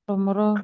Moro-moro.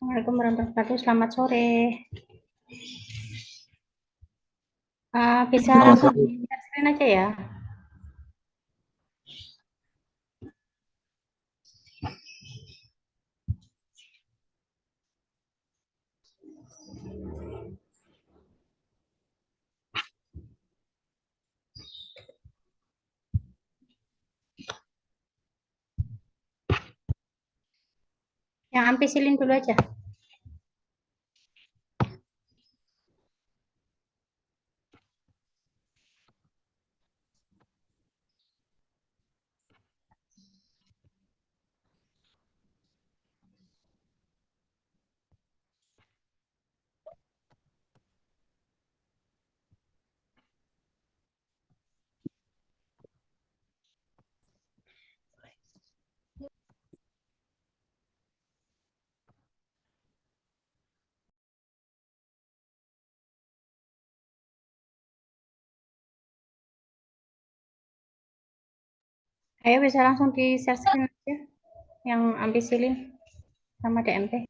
Assalamualaikum warahmatullahi wabarakatuh. Selamat sore. Bisa Selamat langsung sore. di share screen aja ya. Yang ampicillin dulu aja. Ayo bisa langsung di share screen aja. Yang ampicillin sama DMP.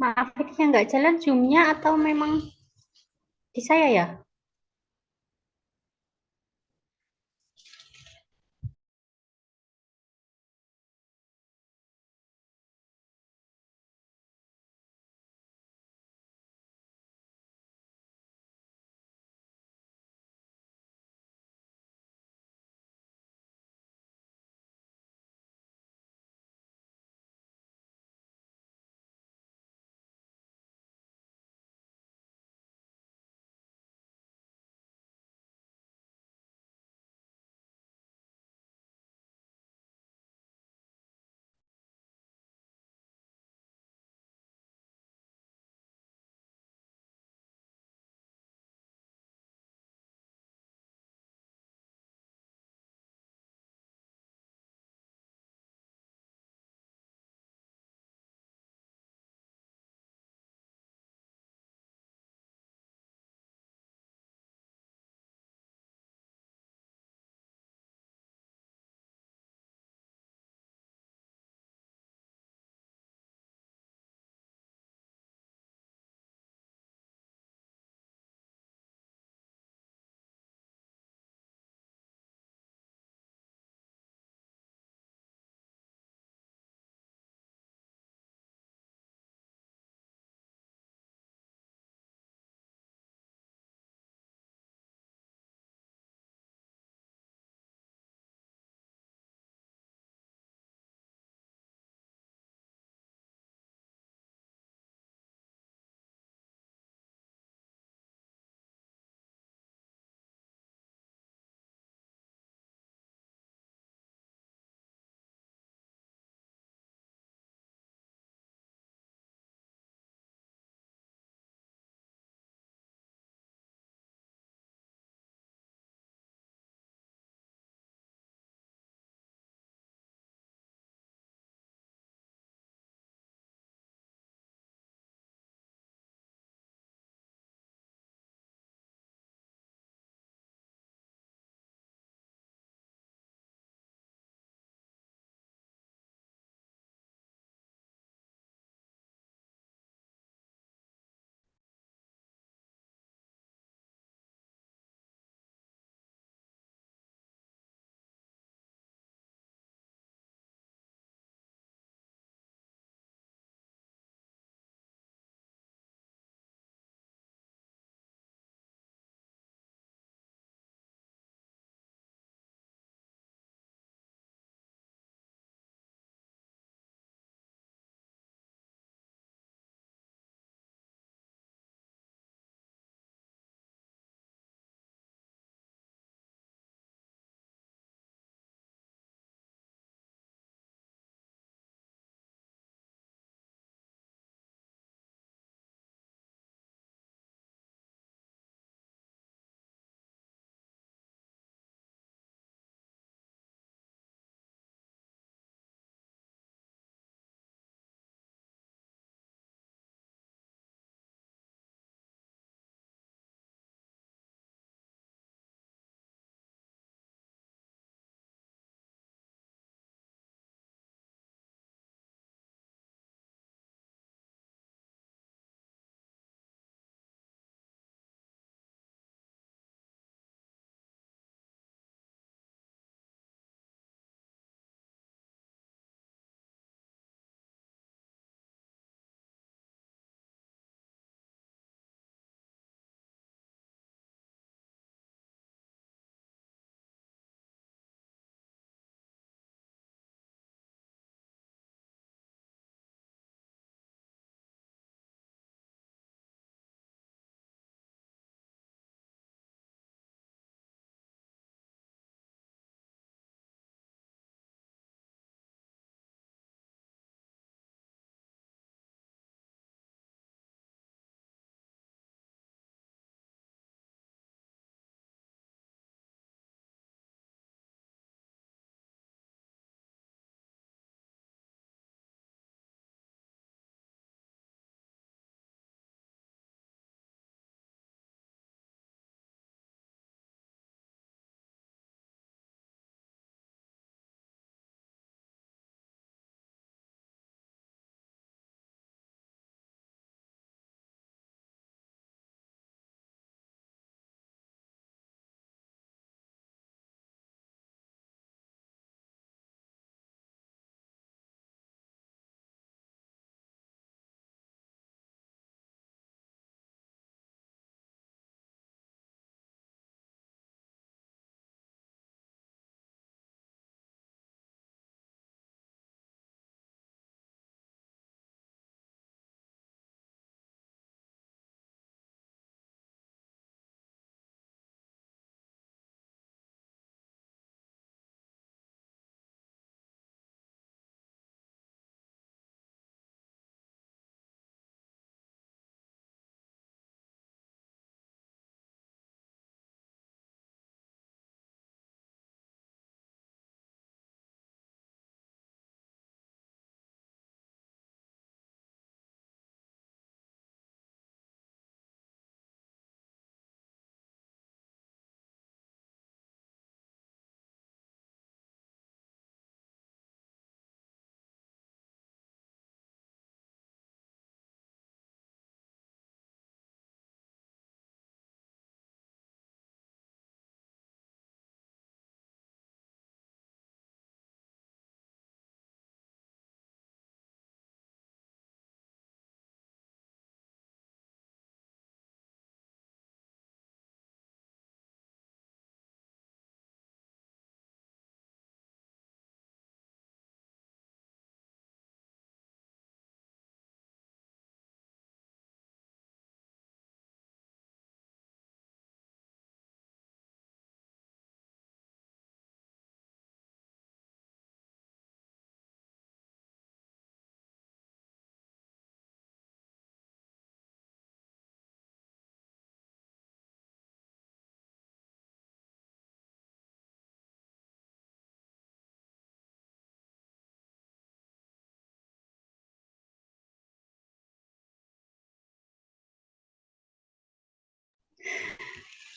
Maaf, ini yang nggak jalan zoom-nya atau memang di saya ya?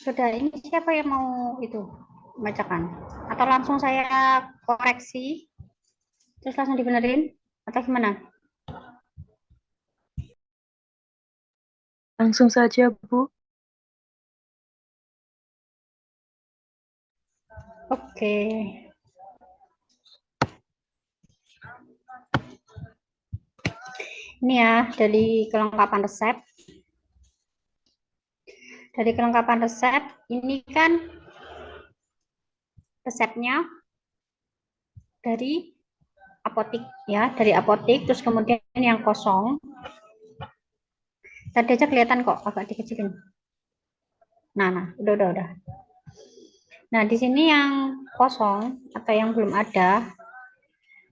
Sudah, ini siapa yang mau itu bacakan? Atau langsung saya koreksi, terus langsung dibenerin? Atau gimana? Langsung saja, Bu. Oke. Ini ya, dari kelengkapan resep. Dari kelengkapan resep, ini kan resepnya dari apotik ya, dari apotik, terus kemudian yang kosong. Tadi aja kelihatan kok, agak dikecilin. Nah, udah. Nah, di sini yang kosong atau yang belum ada,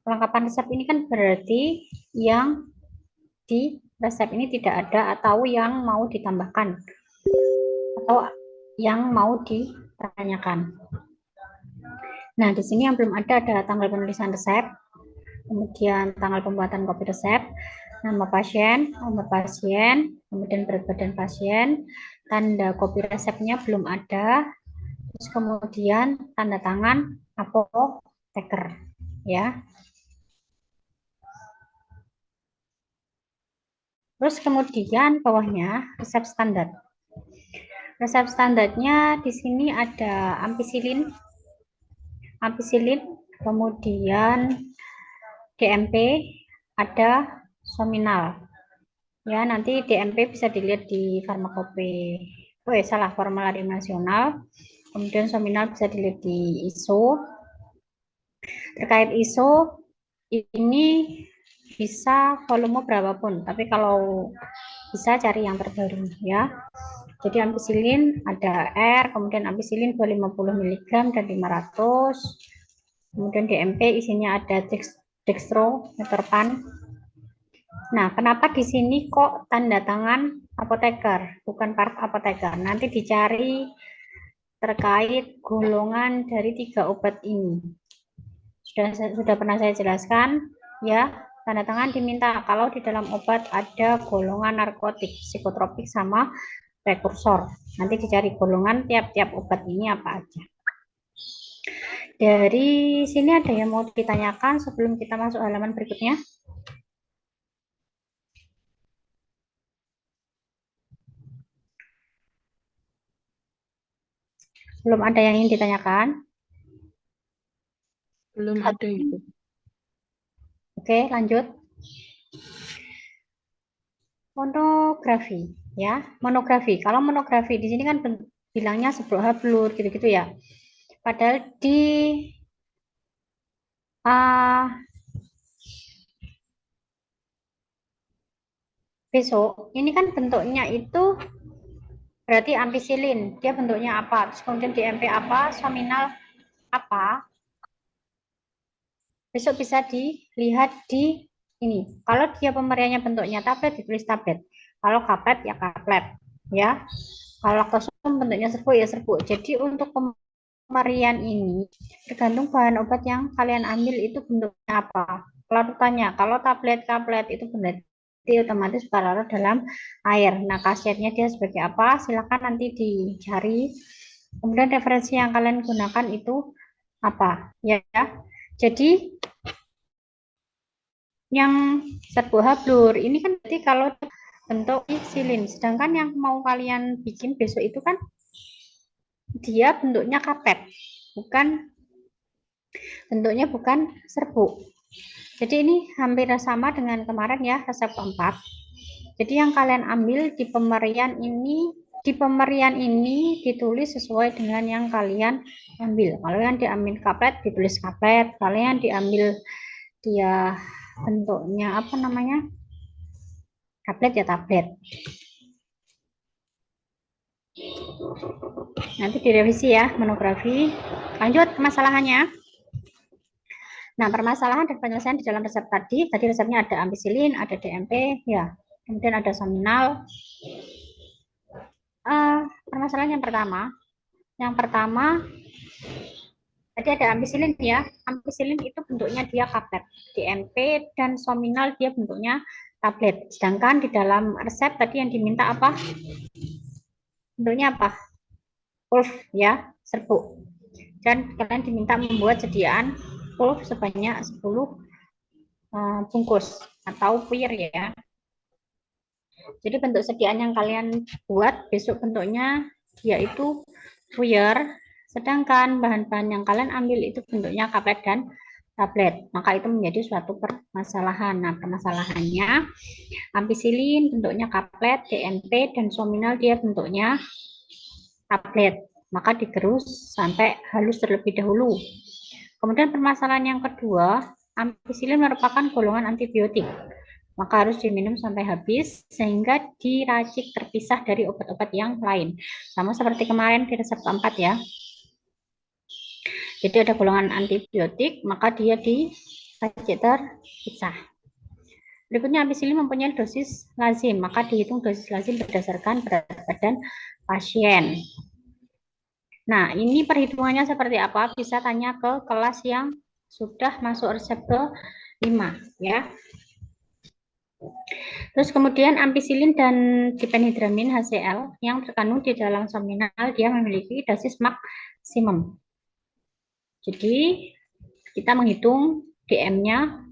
kelengkapan resep ini kan berarti yang di resep ini tidak ada atau yang mau ditambahkan atau yang mau ditanyakan. Nah, di sini yang belum ada tanggal penulisan resep, kemudian tanggal pembuatan kopi resep, nama pasien, nomor pasien, kemudian berat badan pasien, tanda kopi resepnya belum ada, terus kemudian tanda tangan apoteker, ya. Terus kemudian bawahnya resep standar. Resep standarnya di sini ada ampicillin, kemudian DMP, ada Sominal. Ya, nanti DMP bisa dilihat di farmakope. Salah, formulari nasional. Kemudian Sominal bisa dilihat di ISO. Terkait ISO, ini bisa volume berapapun, tapi kalau bisa cari yang terbaru ya. Jadi ampicillin ada R, kemudian ampicillin 250 mg dan 500. Kemudian DMP isinya ada dextrometorphan. Nah, kenapa di sini kok tanda tangan apoteker, bukan part apoteker? Nanti dicari terkait golongan dari 3 obat ini. Sudah pernah saya jelaskan, ya. Tanda tangan diminta kalau di dalam obat ada golongan narkotik, psikotropik sama prekursor. Nanti dicari golongan tiap-tiap obat ini apa aja. Dari sini ada yang mau ditanyakan sebelum kita masuk halaman berikutnya? Belum ada yang ingin ditanyakan? Belum ada, Ibu. Oke, lanjut. Monografi, ya. Monografi. Kalau monografi di sini kan bilangnya sebuah hablur gitu-gitu ya. Padahal di besok ini kan bentuknya itu berarti ampicillin. Dia bentuknya apa? Terus kemudian DMP apa? Sominal apa? Besok bisa dilihat di ini. Kalau dia pemberiannya bentuknya tablet, ditulis tablet. Kalau kaplet, ya kaplet. Ya. Kalau laktosum bentuknya serbuk, ya serbuk. Jadi untuk pemberian ini tergantung bahan obat yang kalian ambil itu bentuknya apa. Kalau tanya, kalau tablet, kaplet itu berarti otomatis berlarut dalam air. Nah, khasiatnya dia sebagai apa? Silakan nanti dicari. Kemudian referensi yang kalian gunakan itu apa? Ya. Jadi yang serbuk hablur ini kan berarti kalau bentuk silin, sedangkan yang mau kalian bikin besok itu kan dia bentuknya kapet, bukan serbuk. Jadi ini hampir sama dengan kemarin ya, resep keempat. Jadi yang kalian ambil di pemberian ini ditulis sesuai dengan yang kalian ambil. Kalau yang diambil kaplet ditulis kaplet, kalau yang diambil dia bentuknya apa namanya? Tablet ya tablet. Nanti direvisi ya monografi. Lanjut permasalahannya. Nah, permasalahan dan penyelesaian di dalam resep tadi resepnya ada ampicillin, ada DMP, ya. Kemudian ada Sominal. Permasalahan yang pertama tadi ada ampicillin ya. Ampicillin itu bentuknya dia kaplet. DMP dan Sominal dia bentuknya tablet. Sedangkan di dalam resep tadi yang diminta apa? Bentuknya apa? pulv ya, serbuk. Dan kalian diminta membuat sediaan pulv sebanyak 10 bungkus atau puyer ya. Jadi bentuk sediaan yang kalian buat besok bentuknya yaitu puyer, sedangkan bahan-bahan yang kalian ambil itu bentuknya kaplet dan tablet. Maka itu menjadi suatu permasalahan. Nah, permasalahannya ampicillin bentuknya kaplet, DMP dan sominal dia bentuknya tablet. Maka digerus sampai halus terlebih dahulu. Kemudian permasalahan yang kedua, ampicillin merupakan golongan antibiotik. Maka harus diminum sampai habis sehingga diracik terpisah dari obat-obat yang lain. Sama seperti kemarin di resep keempat ya. Jadi ada golongan antibiotik, maka dia diracik terpisah. Berikutnya ampicillin mempunyai dosis lazim, maka dihitung dosis lazim berdasarkan berat badan pasien. Nah, ini perhitungannya seperti apa? Bisa tanya ke kelas yang sudah masuk resep ke 5 ya. Terus kemudian ampicillin dan diphenhydramine HCl yang terkandung di dalam sominal dia memiliki dosis maksimum. Jadi kita menghitung DM-nya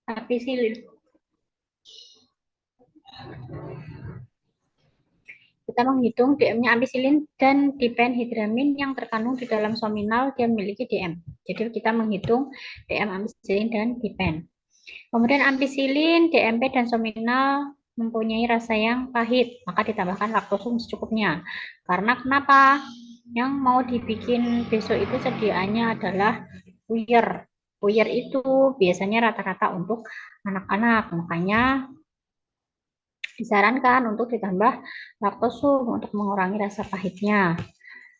ampicillin. Kita menghitung DM-nya ampicillin dan diphenhydramine yang terkandung di dalam sominal dia memiliki DM. Jadi kita menghitung DM ampicillin dan dipen. Kemudian ampicillin, DMP, dan sominal mempunyai rasa yang pahit, maka ditambahkan laktosum secukupnya. Karena kenapa? Yang mau dibikin besok itu sediaannya adalah puyer. Puyer itu biasanya rata-rata untuk anak-anak, makanya disarankan untuk ditambah laktosum untuk mengurangi rasa pahitnya.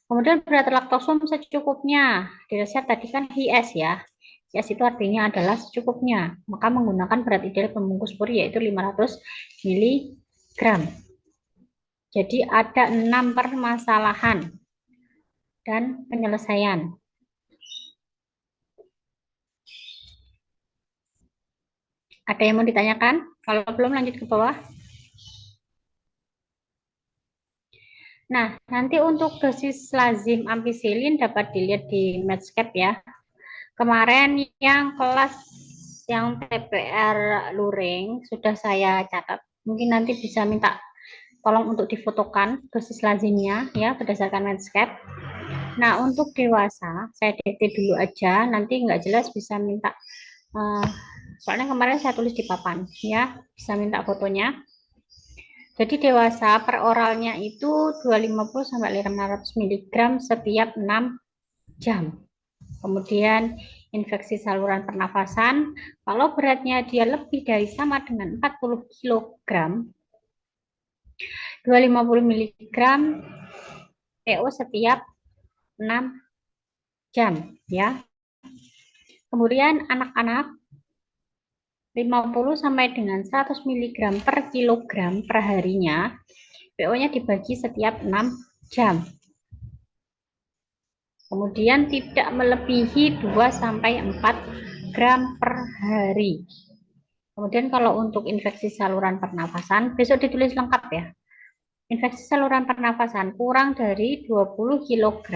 Kemudian berat laktosum secukupnya. Di resep tadi kan HS ya. HS itu artinya adalah secukupnya. Maka menggunakan berat ideal pembungkus puri yaitu 500 mg. Jadi ada 6 permasalahan dan penyelesaian. Ada yang mau ditanyakan? Kalau belum lanjut ke bawah. Nah, nanti untuk dosis lazim ampicillin dapat dilihat di Medscape ya. Kemarin yang kelas yang TPR luring sudah saya catat. Mungkin nanti bisa minta tolong untuk difotokan dosis lazimnya ya berdasarkan Medscape. Nah, untuk dewasa saya dikte dulu aja, nanti nggak jelas bisa minta soalnya kemarin saya tulis di papan ya, bisa minta fotonya. Jadi dewasa per oralnya itu 250 sampai 500 mg setiap 6 jam. Kemudian infeksi saluran pernafasan, kalau beratnya dia lebih dari sama dengan 40 kg, 250 mg PO setiap 6 jam ya. Kemudian anak-anak 50 sampai dengan 100 mg per kilogram per harinya, PO-nya dibagi setiap 6 jam. Kemudian tidak melebihi 2 sampai 4 gram per hari. Kemudian kalau untuk infeksi saluran pernafasan, besok ditulis lengkap ya. Infeksi saluran pernafasan kurang dari 20 kg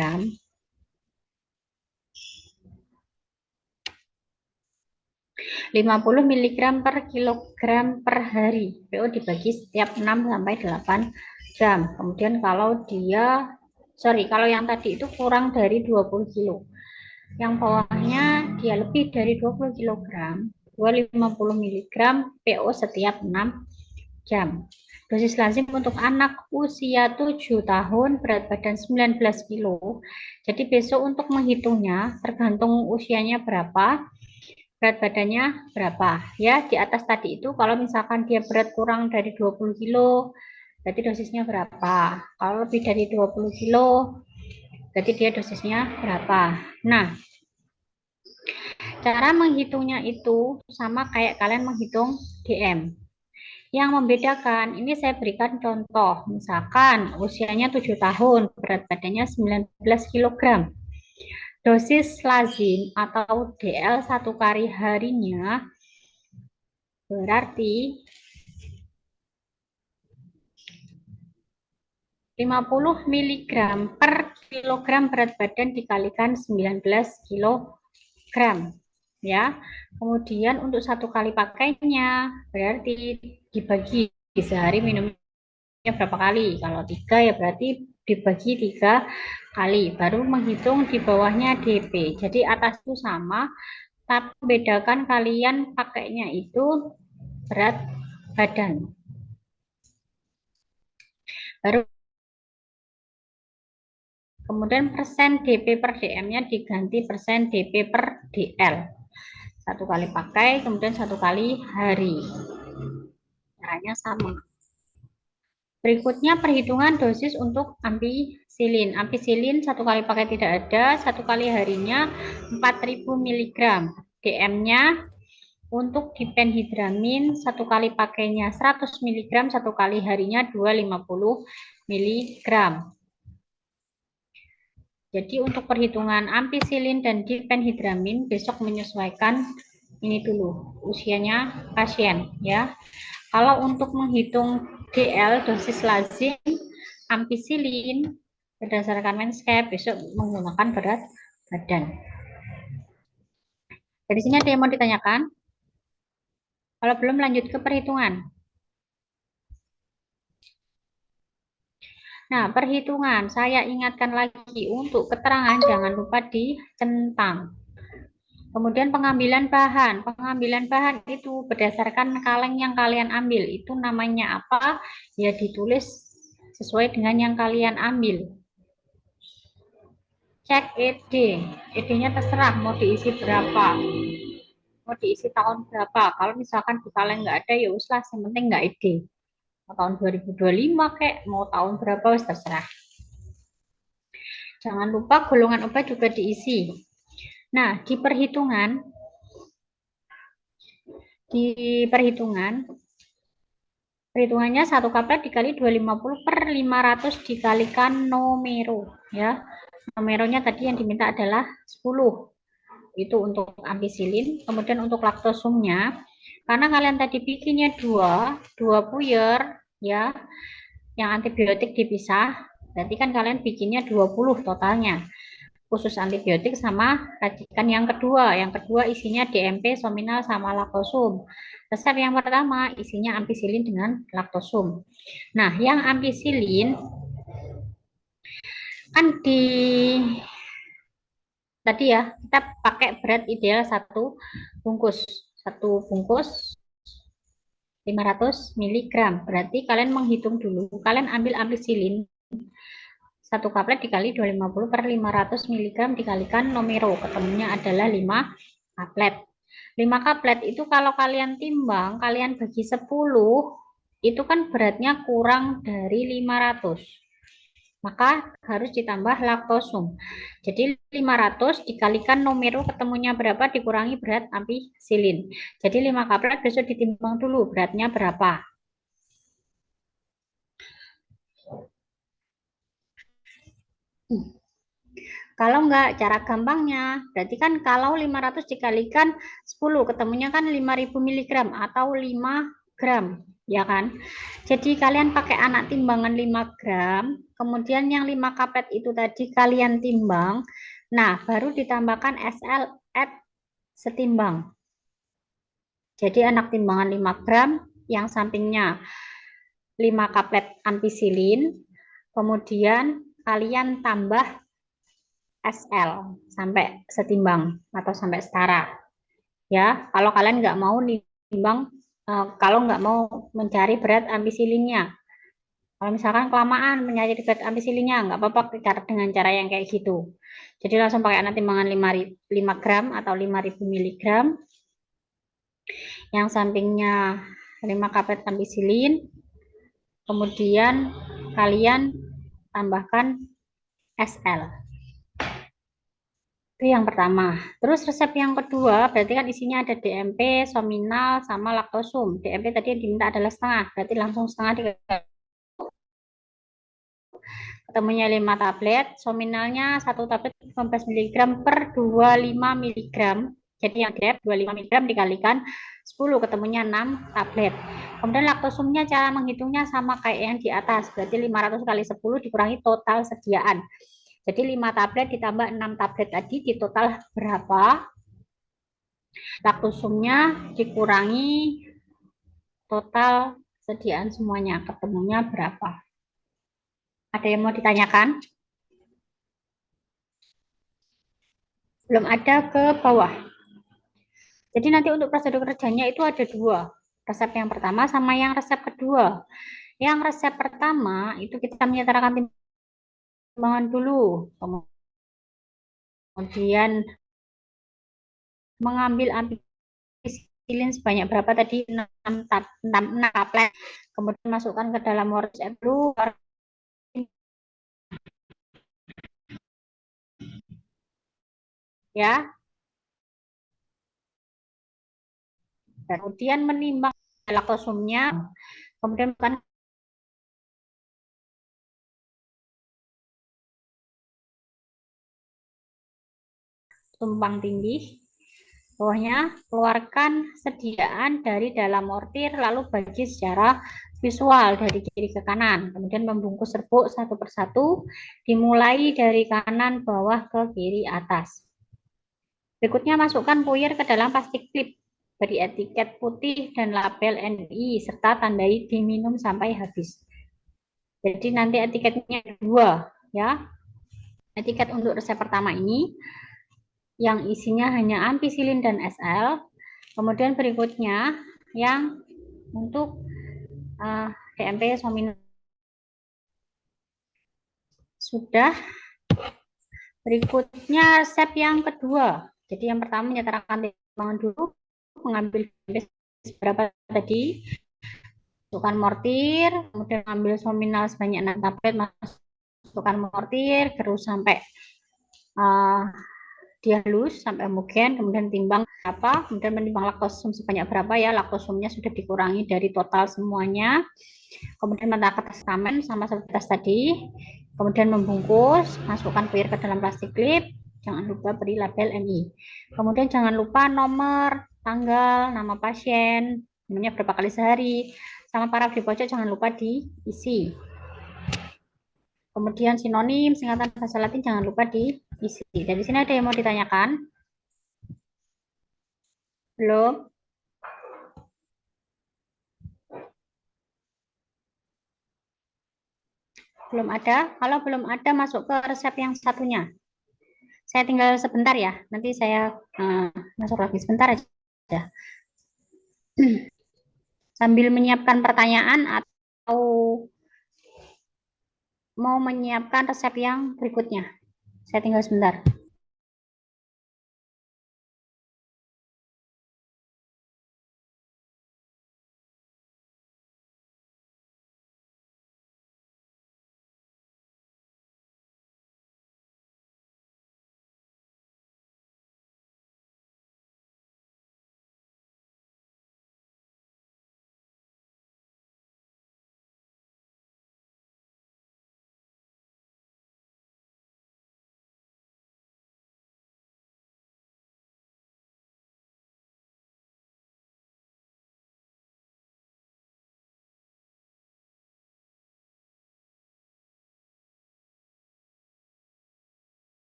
50 mg per kilogram per hari. PO dibagi setiap 6 sampai 8 jam. Kemudian kalau kalau yang tadi itu kurang dari 20 kg. Yang bawahnya dia lebih dari 20 kg, 250 mg PO setiap 6 jam. Dosis lazim untuk anak usia 7 tahun, berat badan 19 kg. Jadi besok untuk menghitungnya tergantung usianya berapa, berat badannya berapa ya. Di atas tadi itu kalau misalkan dia berat kurang dari 20 kilo berarti dosisnya berapa, kalau lebih dari 20 kilo berarti dia dosisnya berapa. Nah, cara menghitungnya itu sama kayak kalian menghitung DM. Yang membedakan, ini saya berikan contoh, misalkan usianya 7 tahun, berat badannya 19 kg. Dosis lazim atau DL 1 kali harinya berarti 50 miligram per kilogram berat badan dikalikan 19 kilogram. Ya, kemudian untuk satu kali pakainya berarti dibagi sehari minumnya berapa kali. Kalau 3 ya berarti dibagi 3 kali. Baru menghitung di bawahnya DP. Jadi atas itu sama, tapi bedakan kalian pakainya itu berat badan. Baru kemudian persen DP per DM-nya diganti persen DP per DL. Satu kali pakai, kemudian satu kali hari. Caranya sama. Berikutnya perhitungan dosis untuk ampicillin. Ampicillin satu kali pakai tidak ada, satu kali harinya 4000 mg. DM-nya untuk diphenhidramin satu kali pakainya 100 mg, satu kali harinya 250 mg. Jadi untuk perhitungan ampicillin dan diphenhidramin besok menyesuaikan ini dulu usianya pasien ya. Kalau untuk menghitung DL dosis lazim ampicillin berdasarkan Medscape besok menggunakan berat badan. Dari sini ada yang mau ditanyakan? Kalau belum lanjut ke perhitungan. Nah, perhitungan saya ingatkan lagi untuk keterangan jangan lupa dicentang. Kemudian pengambilan bahan. Pengambilan bahan itu berdasarkan kaleng yang kalian ambil. Itu namanya apa? Ya ditulis sesuai dengan yang kalian ambil. Cek ED. ED-nya terserah mau diisi berapa. Mau diisi tahun berapa. Kalau misalkan di kaleng nggak ada ya uslah, yang penting nggak ED. Mau tahun 2025 kek, mau tahun berapa wis terserah. Jangan lupa golongan obat juga diisi. Nah, di perhitungannya satu kaplet dikali 250 per 500 dikalikan nomero ya. Nomeronya tadi yang diminta adalah 10. Itu untuk ampicillin. Kemudian untuk laktosumnya, karena kalian tadi bikinnya dua puyer ya, yang antibiotik dipisah, berarti kan kalian bikinnya 20 totalnya. Khusus antibiotik sama racikan yang kedua. Yang kedua isinya DMP, sominal, sama laktosum. Resep yang pertama isinya ampicillin dengan laktosum. Nah, yang ampicillin kan tadi ya kita pakai berat ideal satu bungkus 500 mg. Berarti kalian menghitung dulu, kalian ambil ampicillin satu kaplet dikali 250 per 500 mg dikalikan nomero, ketemunya adalah 5 kaplet. 5 kaplet itu kalau kalian timbang, kalian bagi 10, itu kan beratnya kurang dari 500. Maka harus ditambah laktosum. Jadi 500 dikalikan nomero ketemunya berapa dikurangi berat ampicillin. Jadi 5 kaplet besok ditimbang dulu beratnya berapa. Kalau enggak, cara gampangnya, berarti kan kalau 500 dikalikan 10, ketemunya kan 5000 mg atau 5 gram, ya kan? Jadi kalian pakai anak timbangan 5 gram, kemudian yang 5 kaplet itu tadi kalian timbang, nah baru ditambahkan SLF setimbang. Jadi anak timbangan 5 gram, yang sampingnya 5 kaplet ampicillin, kemudian kalian tambah SL sampai setimbang atau sampai setara ya. Kalau kalian nggak mau nimbang, kalau nggak mau mencari berat ampicillinnya, kalau misalkan kelamaan mencari berat ampicillinnya nggak apa-apa dengan cara yang kayak gitu. Jadi langsung pakai anak timbangan 5 gram atau 5000 mg, yang sampingnya 5 kaplet ampicillin, kemudian kalian tambahkan SL. Itu yang pertama. Terus resep yang kedua, berarti kan isinya ada DMP, sominal, sama laktosum. DMP tadi yang diminta adalah setengah, berarti langsung setengah ketemunya 5 tablet, sominalnya 1 tablet 15 mg per 25 mg. Jadi yang grab 25 mg dikalikan 10 ketemunya 6 tablet. Kemudian laktosumnya cara menghitungnya sama kayak yang di atas. Berarti 500 kali 10 dikurangi total sediaan. Jadi 5 tablet ditambah 6 tablet tadi di total berapa? Laktosumnya dikurangi total sediaan semuanya. Ketemunya berapa? Ada yang mau ditanyakan? Belum ada, ke bawah. Jadi nanti untuk prosedur kerjanya itu ada dua. Resep yang pertama sama yang resep kedua. Yang resep pertama itu kita menyetarakan timbangan dulu. Kemudian mengambil ampicillin sebanyak berapa tadi? 6 tablet. Kemudian masukkan ke dalam mortis dulu. Ya. Kemudian menimbang laktosumnya. Kemudian bukan tumpang tindih. Bawahnya keluarkan sediaan dari dalam mortir lalu bagi secara visual dari kiri ke kanan. Kemudian membungkus serbuk satu persatu dimulai dari kanan bawah ke kiri atas. Berikutnya masukkan puyer ke dalam plastik klip. Beri etiket putih dan label NI serta tandai diminum sampai habis. Jadi nanti etiketnya dua ya. Etiket untuk resep pertama ini yang isinya hanya ampicillin dan SL. Kemudian berikutnya yang untuk DMP Sominal. Sudah. Berikutnya resep yang kedua. Jadi yang pertama menyetarakan timbangan dulu, mengambil berapa tadi, masukkan mortir, kemudian ambil sominal sebanyak 6 tablet, masukkan mortir, terus sampai dia halus sampai homogen, kemudian timbang apa, kemudian menimbang laktosum sebanyak berapa ya, laktosumnya sudah dikurangi dari total semuanya, kemudian menambahkan testamen sama seperti tadi, kemudian membungkus, masukkan puyer ke dalam plastik klip, jangan lupa beri label NI, kemudian jangan lupa nomor, tanggal, nama pasien, namanya berapa kali sehari, sama paraf di pojok jangan lupa diisi. Kemudian sinonim, singkatan bahasa Latin jangan lupa diisi. Dan di sini ada yang mau ditanyakan? Belum? Belum ada? Kalau belum ada, masuk ke resep yang satunya. Saya tinggal sebentar ya. Nanti saya masuk lagi sebentar aja. Sambil menyiapkan pertanyaan atau mau menyiapkan resep yang berikutnya. Saya tinggal sebentar.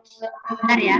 Benar ya.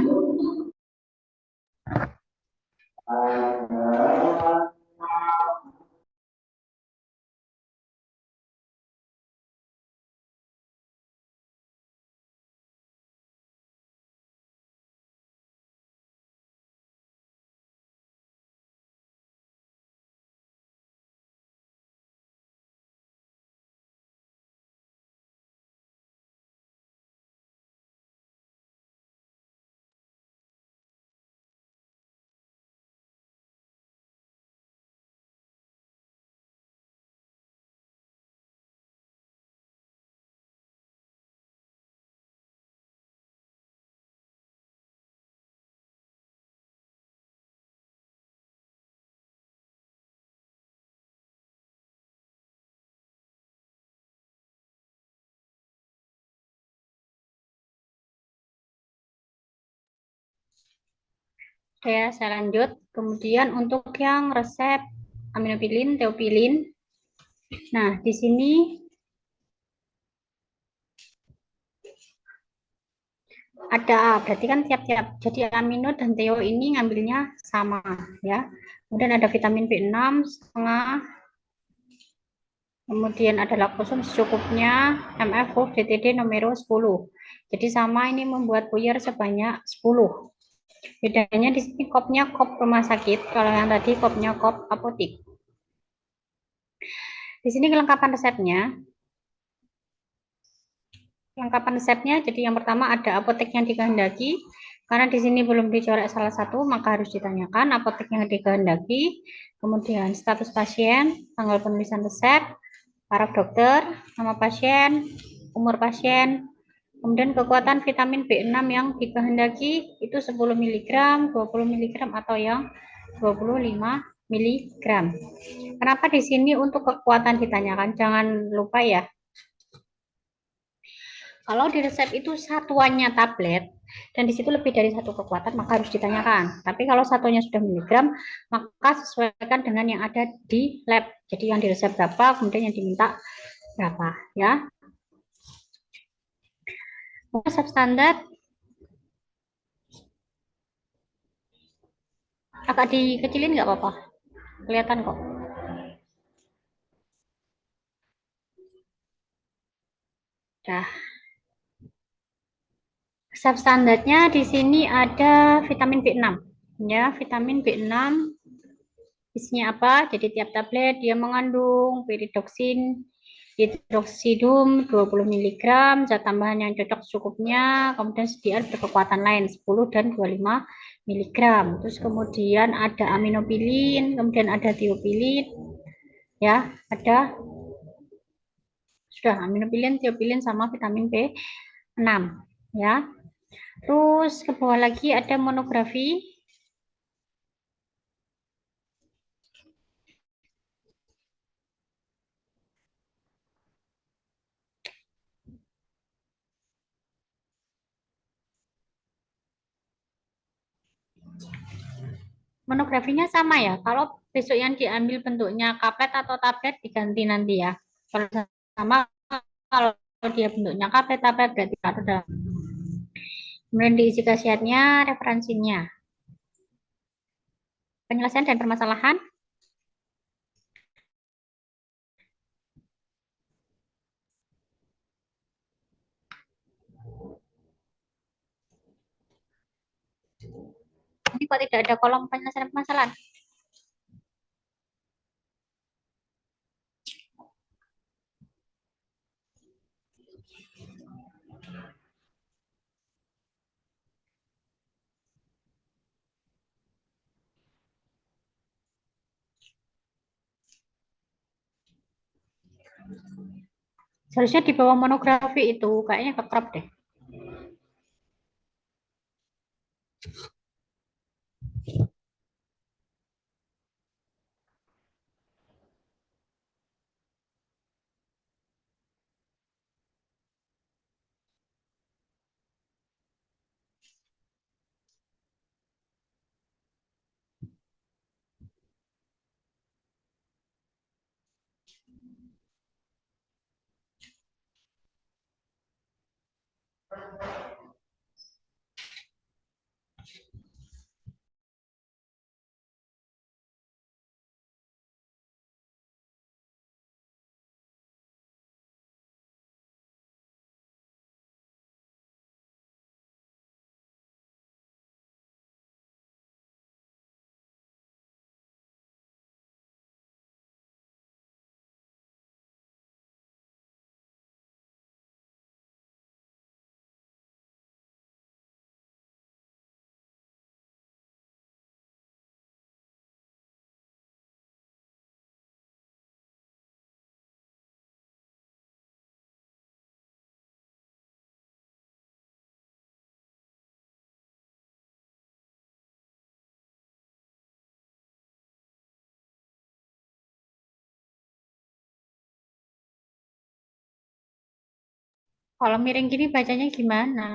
Oke, ya, saya lanjut. Kemudian untuk yang resep aminopilin, teopilin. Nah, di sini ada, berarti kan tiap-tiap. Jadi amino dan teo ini ngambilnya sama ya. Kemudian ada vitamin B6 setengah, kemudian ada laktosum secukupnya, MF DTD nomor 10. Jadi sama, ini membuat puyer sebanyak 10. Bedanya di sini kopnya kop rumah sakit, kalau yang tadi kopnya kop apotik. Di sini kelengkapan resepnya. Kelengkapan resepnya, jadi yang pertama ada apotek yang dikehendaki. Karena di sini belum dicoret salah satu, maka harus ditanyakan apotek yang dikehendaki. Kemudian status pasien, tanggal penulisan resep, paraf dokter, nama pasien, umur pasien, kemudian kekuatan vitamin B6 yang dikehendaki itu 10 mg, 20 mg atau yang 25 mg. Kenapa di sini untuk kekuatan ditanyakan? Jangan lupa ya, kalau di resep itu satuannya tablet dan di situ lebih dari satu kekuatan, maka harus ditanyakan. Tapi kalau satunya sudah miligram, maka sesuaikan dengan yang ada di lab. Jadi yang di resep berapa, kemudian yang diminta berapa ya. Resep standar agak dikecilin nggak apa-apa, kelihatan kok. Nah, resep standarnya di sini ada vitamin B6 ya. Vitamin B6 isinya apa? Jadi tiap tablet dia mengandung pyridoxin hidroksidum 20 mg, zat tambahan yang cocok secukupnya, kemudian sediaan berkekuatan lain 10 dan 25 mg. Terus kemudian ada aminopilin, kemudian ada tiopilin ya, ada sudah aminopilin, tiopilin sama vitamin B6 ya. Terus ke bawah lagi ada monografi. Monografinya sama ya. Kalau besok yang diambil bentuknya kaplet atau tablet diganti nanti ya. Kalau sama, kalau dia bentuknya kaplet tablet berarti ada. Kemudian diisi khasiatnya, referensinya, penyelesaian dan permasalahan. Ini kok tidak ada kolom penyelesaian permasalahan? Seharusnya di bawah monografi itu kayaknya kekrop deh. Kalau miring gini bacanya gimana?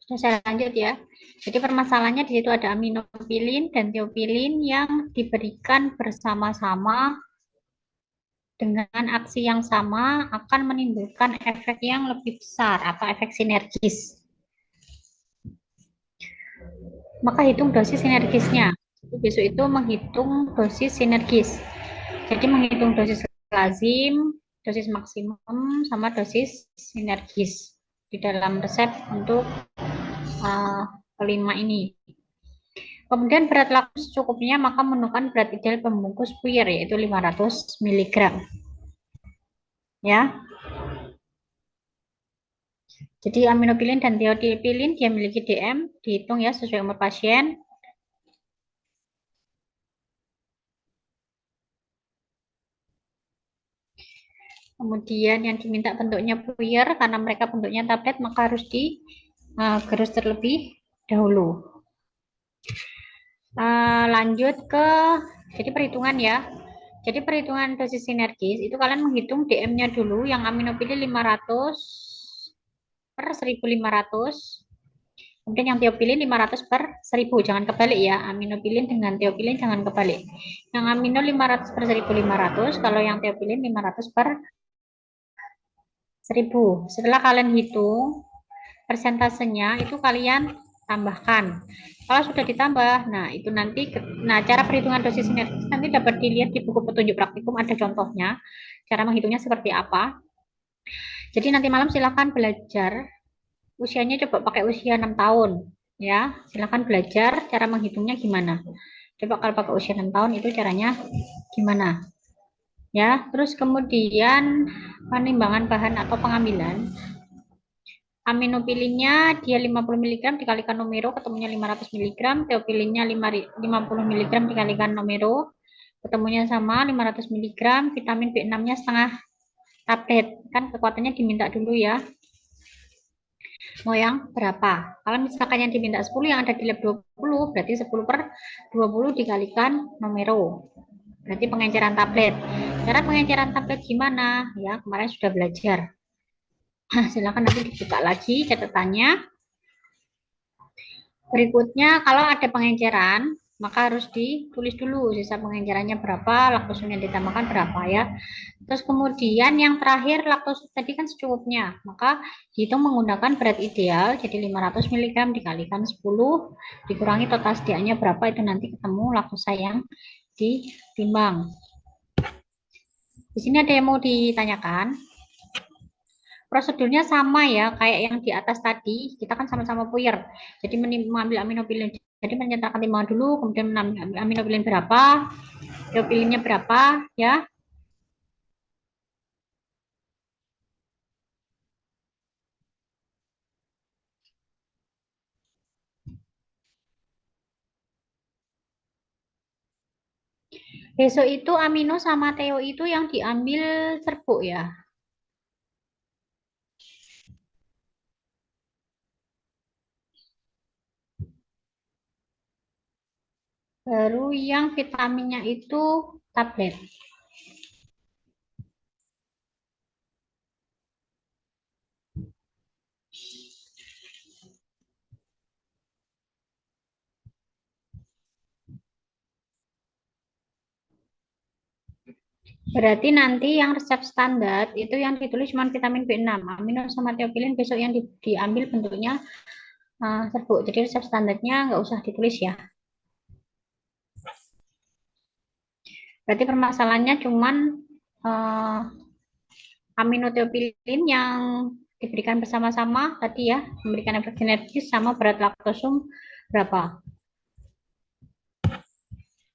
Sudah saya lanjut ya. Jadi permasalahannya di situ ada aminofilin dan teofilin yang diberikan bersama-sama dengan aksi yang sama akan menimbulkan efek yang lebih besar atau efek sinergis. Maka hitung dosis sinergisnya. Jadi besok itu menghitung dosis sinergis. Jadi menghitung dosis lazim, dosis maksimum, sama dosis sinergis di dalam resep untuk kelima ini. Kemudian berat laktos secukupnya, maka menemukan berat ideal pembungkus puyer yaitu 500 mg. Ya. Jadi aminofilin dan teofilin dia memiliki DM, dihitung ya sesuai umur pasien. Kemudian yang diminta bentuknya puyer karena mereka bentuknya tablet maka harus digerus terlebih dahulu. Lanjut ke jadi perhitungan ya. Jadi perhitungan dosis sinergis itu kalian menghitung DM-nya dulu yang aminofilin 500 per 1500. Kemudian yang teofilin 500 per 1000. Jangan kebalik ya. Aminofilin dengan teofilin jangan kebalik. Yang amino 500 per 1500. Kalau yang teofilin 500 per 1000. Setelah kalian hitung persentasenya itu kalian tambahkan. Kalau sudah ditambah, nah itu nanti, cara perhitungan dosis sinergis nanti dapat dilihat di buku petunjuk praktikum, ada contohnya, cara menghitungnya seperti apa. Jadi nanti malam silahkan belajar, usianya coba pakai usia 6 tahun, ya. Silahkan belajar cara menghitungnya gimana. Coba kalau pakai usia 6 tahun itu caranya gimana. Ya, terus kemudian penimbangan bahan atau pengambilan. Aminofilinnya dia 50 mg dikalikan numero ketemunya 500 mg, teofilinnya 50 mg dikalikan numero ketemunya sama 500 mg, vitamin B6-nya setengah tablet. Kan kekuatannya diminta dulu ya. Mau yang berapa? Kalau misalkan yang diminta 10 yang ada di lab 20, berarti 10 per 20 dikalikan numero. Berarti pengenceran tablet. Cara pengenceran tablet gimana? Ya, kemarin sudah belajar. Silakan nanti dibuka lagi catatannya. Berikutnya, kalau ada pengenceran, maka harus ditulis dulu sisa pengencerannya berapa, laktosanya ditambahkan berapa ya. Terus kemudian yang terakhir laktosa tadi kan secukupnya, maka dihitung menggunakan berat ideal, jadi 500 mg dikalikan 10, dikurangi total sediaannya berapa, itu nanti ketemu laktosa yang ditimbang. Di sini ada yang mau ditanyakan? Prosedurnya sama ya, kayak yang di atas tadi, kita kan sama-sama puyer. Jadi mengambil aminofilin, jadi mencetakkan timbangan dulu, kemudian mengambil aminofilin berapa, teofilinnya berapa, ya. Besok itu amino sama teo itu yang diambil serbuk ya. Baru yang vitaminnya itu tablet. Berarti nanti yang resep standar itu yang ditulis cuma vitamin B6, amino sama teopilin besok yang diambil bentuknya serbuk. Jadi resep standarnya nggak usah ditulis ya. Berarti permasalahannya cuman uh, aminoteopilin yang diberikan bersama-sama tadi ya, memberikan efek sinergis sama berat laktosum berapa.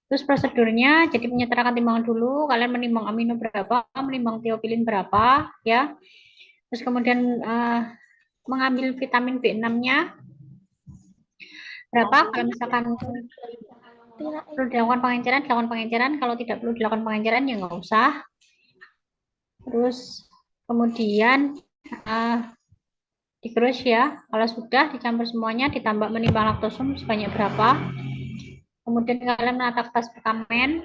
Terus prosedurnya, jadi menyetarakan timbangan dulu, kalian menimbang amino berapa, menimbang teopilin berapa, ya. Terus kemudian mengambil vitamin B6-nya berapa, kalau misalkan perlu dilakukan pengenceran, kalau tidak perlu dilakukan pengenceran ya nggak usah. Terus kemudian digerus ya, kalau sudah dicampur semuanya, ditambah menimbang laktosum sebanyak berapa. Kemudian kalian menata kertas perkamen,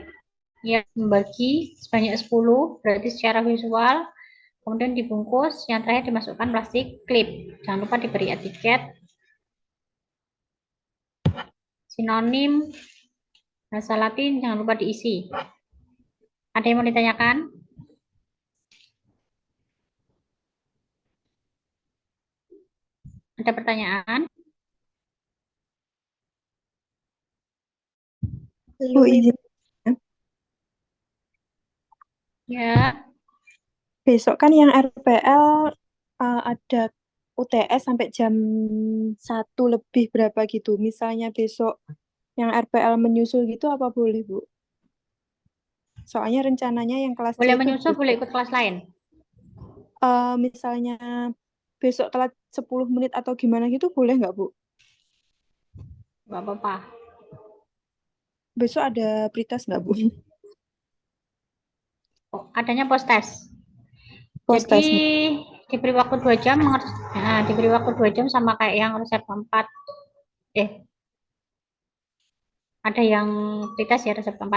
ya membagi sebanyak 10, berarti secara visual. Kemudian dibungkus, yang terakhir dimasukkan plastik klip. Jangan lupa diberi etiket, sinonim, bahasa Latin, jangan lupa diisi. Ada yang mau ditanyakan? Ada pertanyaan? Bu, izin. Ya, Besok kan yang RPL ada UTS sampai jam 1 lebih berapa gitu. Misalnya besok yang RPL menyusul gitu apa boleh, Bu? Soalnya rencananya yang kelas boleh C itu menyusul, boleh besok. ikut kelas lain. Misalnya besok telat 10 menit atau gimana gitu boleh nggak, Bu? Nggak apa-apa. Besok ada pritas nggak, Bu? Oh, adanya post test. Post Jadi testnya. diberi waktu 2 jam, diberi waktu 2 jam sama kayak yang resep 4. Ada yang pritas ya resep 4.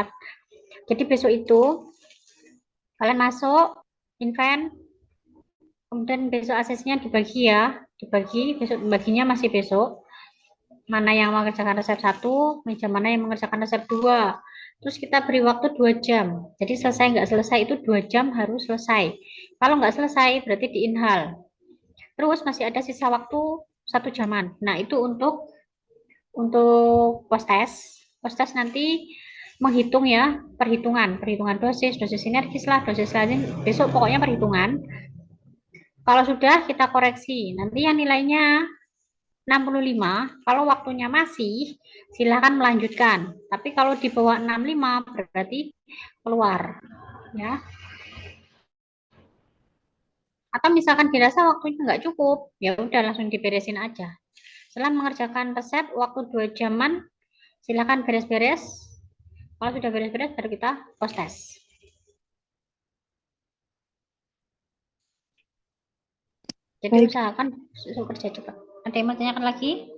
Jadi besok itu kalian masuk, invent, kemudian besok aksesnya dibagi ya, dibagi, besok baginya masih besok. Mana yang mengerjakan resep 1, meja mana yang mengerjakan resep 2. Terus kita beri waktu 2 jam. Jadi selesai nggak selesai itu 2 jam harus selesai. Kalau nggak selesai berarti diinhal. Terus masih ada sisa waktu 1 jaman. Nah itu untuk post test. Post test nanti menghitung ya, perhitungan dosis, dosis sinergis lah, dosis lain. Besok pokoknya perhitungan. Kalau sudah kita koreksi. Nanti yang nilainya 65, kalau waktunya masih, silakan melanjutkan. Tapi kalau di bawah 65 berarti keluar, ya. Atau misalkan dirasa waktunya nggak cukup, ya udah langsung diberesin aja. Setelah mengerjakan resep waktu 2 jaman, silakan beres-beres. Kalau sudah beres-beres baru kita post test. Jadi Baik. usahakan kerja cepat. Ada yang mau tanyakan lagi?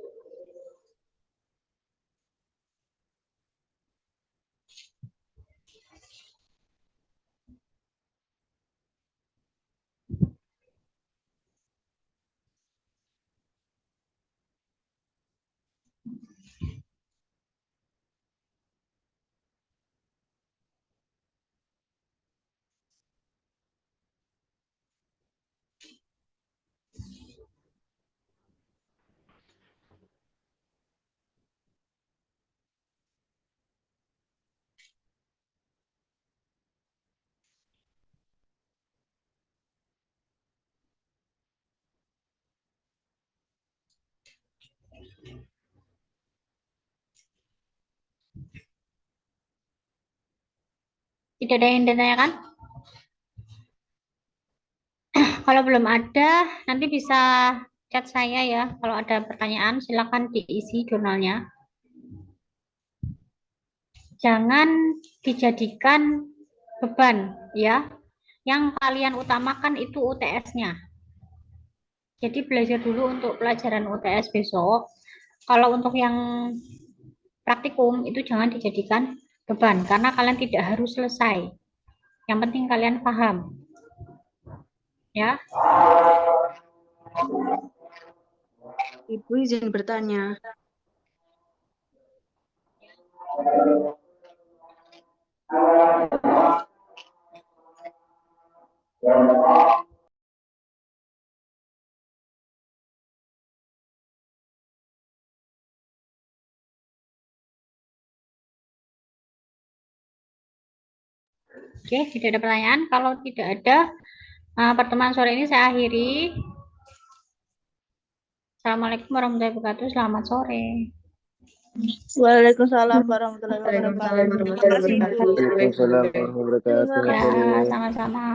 Tidak ada yang ditanyakan? Kalau belum ada, nanti bisa chat saya ya. Kalau ada pertanyaan, silakan diisi jurnalnya. Jangan dijadikan beban ya. Yang kalian utamakan itu UTS-nya. Jadi belajar dulu untuk pelajaran UTS besok. Kalau untuk yang praktikum itu jangan dijadikan beban karena kalian tidak harus selesai. Yang penting kalian paham. Ya. Ibu izin bertanya. Oke, tidak ada pertanyaan. Kalau tidak ada, pertemuan sore ini saya akhiri. Assalamualaikum warahmatullahi wabarakatuh. Selamat sore. Waalaikumsalam warahmatullahi wabarakatuh. Waalaikumsalam warahmatullahi wabarakatuh. Waalaikumsalam warahmatullahi wabarakatuh. Ya, sama-sama.